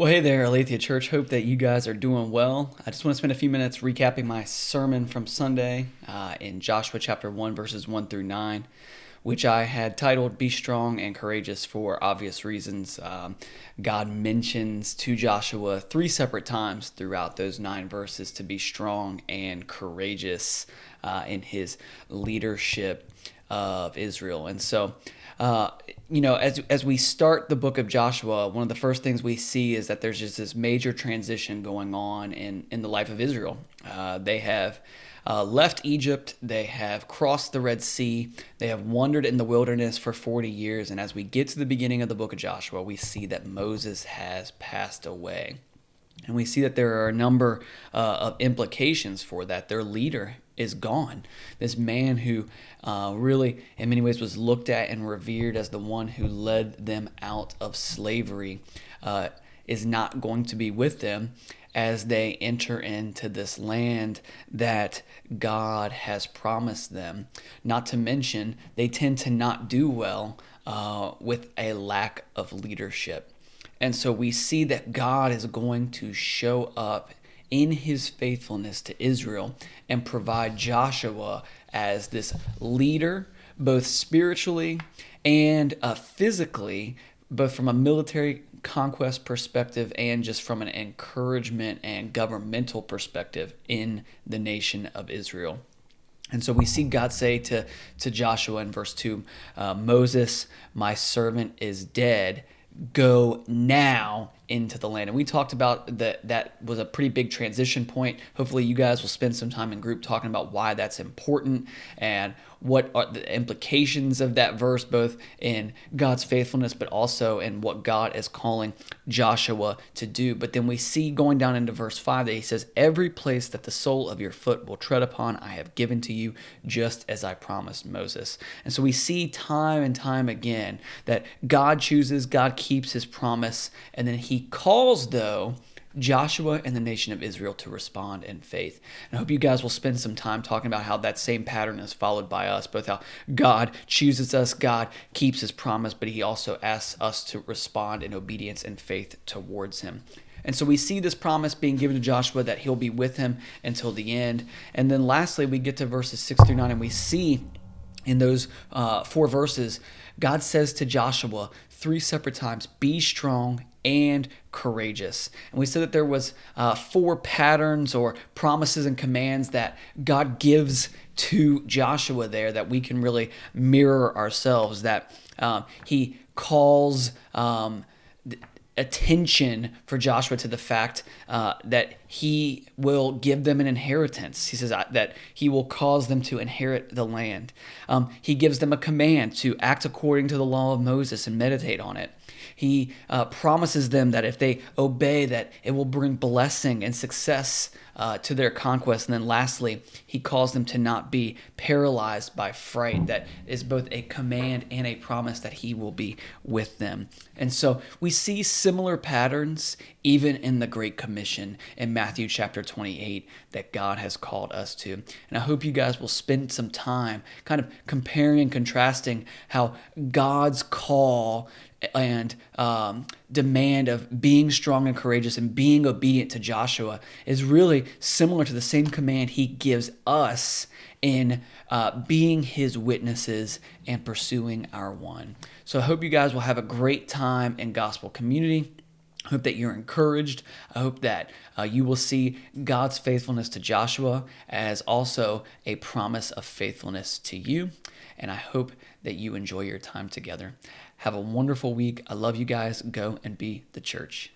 Well, hey there, Aletheia Church. Hope that you guys are doing well. I just want to spend a few minutes recapping my sermon from Sunday in Joshua chapter 1, verses 1 through 9, which I had titled Be Strong and Courageous for obvious reasons. God mentions to Joshua three separate times throughout those 9 verses to be strong and courageous in his leadership of Israel. And so, as we start the book of Joshua, one of the first things we see is that there's just this major transition going on in the life of Israel. They have left Egypt, they have crossed the Red Sea, they have wandered in the wilderness for 40 years, and as we get to the beginning of the book of Joshua, we see that Moses has passed away. And we see that there are a number of implications for that. Their leader is gone. This man who really, in many ways, was looked at and revered as the one who led them out of slavery is not going to be with them as they enter into this land that God has promised them. Not to mention, they tend to not do well with a lack of leadership. And so we see that God is going to show up in his faithfulness to Israel and provide Joshua as this leader, both spiritually and physically, both from a military conquest perspective and just from an encouragement and governmental perspective in the nation of Israel. And so we see God say to Joshua in verse 2, Moses, my servant, is dead. Go now into the land. And we talked about that was a pretty big transition point. Hopefully you guys will spend some time in group talking about why that's important and what are the implications of that verse, both in God's faithfulness, but also in what God is calling Joshua to do. But then we see going down into verse 5 that he says, every place that the sole of your foot will tread upon, I have given to you, just as I promised Moses. And so we see time and time again that God chooses, God keeps his promise, and then he calls, though, Joshua and the nation of Israel to respond in faith. And I hope you guys will spend some time talking about how that same pattern is followed by us, both how God chooses us, God keeps his promise, but he also asks us to respond in obedience and faith towards him. And so we see this promise being given to Joshua that he'll be with him until the end. And then lastly, we get to verses 6 through 9, and we see in those 4 verses, God says to Joshua 3 separate times, be strong and courageous. And we said that there was 4 patterns or promises and commands that God gives to Joshua there that we can really mirror ourselves, that he calls attention for Joshua to the fact that he will give them an inheritance. He says that he will cause them to inherit the land. He gives them a command to act according to the law of Moses and meditate on it. He promises them that if they obey, that it will bring blessing and success to their conquest. And then lastly, he calls them to not be paralyzed by fright. That is both a command and a promise that he will be with them. And so we see similar patterns even in the Great Commission in Matthew chapter 28 that God has called us to. And I hope you guys will spend some time kind of comparing and contrasting how God's call and demand of being strong and courageous and being obedient to Joshua is really similar to the same command he gives us in being his witnesses and pursuing our one. So I hope you guys will have a great time in gospel community. I hope that you're encouraged. I hope that you will see God's faithfulness to Joshua as also a promise of faithfulness to you. And I hope that you enjoy your time together. Have a wonderful week. I love you guys. Go and be the church.